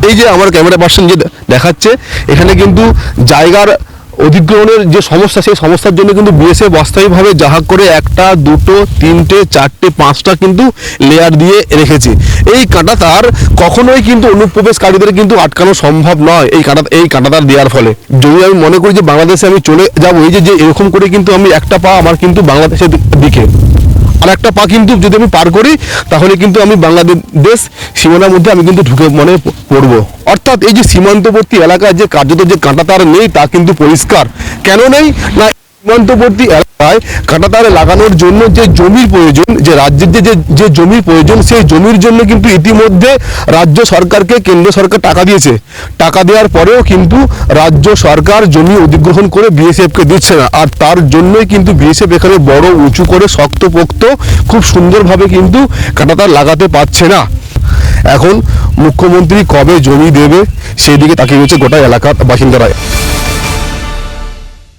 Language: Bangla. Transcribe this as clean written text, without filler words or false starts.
এই যে আমার ক্যামেরা পার্সন যে দেখাচ্ছে, এখানে কিন্তু জায়গার অধিগ্রহণের যে সমস্যা, সেই সমস্যার জন্য কিন্তু বিএসএফ অস্থায়ীভাবে যাহা করে 1টা 2টো 3টে 4টে 5টা কিন্তু লেয়ার দিয়ে রেখেছে। এই কাঁটাতার কখনোই কিন্তু অনুপ্রবেশকারীদের কিন্তু আটকানো সম্ভব নয় এই কাঁটাতার দেওয়ার ফলে। যদি আমি মনে করি যে বাংলাদেশে আমি চলে যাবো, এই যে এরকম করে কিন্তু আমি একটা পা আমার কিন্তু বাংলাদেশের দিকে, আর একটা পা কিন্তু যদি আমি পার করি তাহলে কিন্তু আমি বাংলাদেশ সীমানার মধ্যে আমি কিন্তু ঢুকে পড়বো। অর্থাৎ এই যে সীমান্তবর্তী এলাকায় যে কার্যত যে কাঁটাতার নেই তা কিন্তু পরিষ্কার। কেন নেই না, সীমান্তবর্তী এলাকায় কাঁটাতার লাগানোর জন্য যে জমির প্রয়োজন, যে রাজ্যের যে জমির প্রয়োজন, সেই জমির জন্য কিন্তু ইতিমধ্যে রাজ্য সরকারকে কেন্দ্র সরকার টাকা দিয়েছে। টাকা দেওয়ার পরেও কিন্তু রাজ্য সরকার জমি অধিগ্রহণ করে বিএসএফকে দিচ্ছে না, আর তার জন্যই কিন্তু বিএসএফ এখানে বড় উঁচু করে শক্তপোক্ত খুব সুন্দরভাবে কিন্তু কাঁটাতার লাগাতে পারছে না। এখন মুখ্যমন্ত্রী কবে জমি দেবে সেই দিকে তাকিয়ে রয়েছে গোটা এলাকার বাসিন্দারা।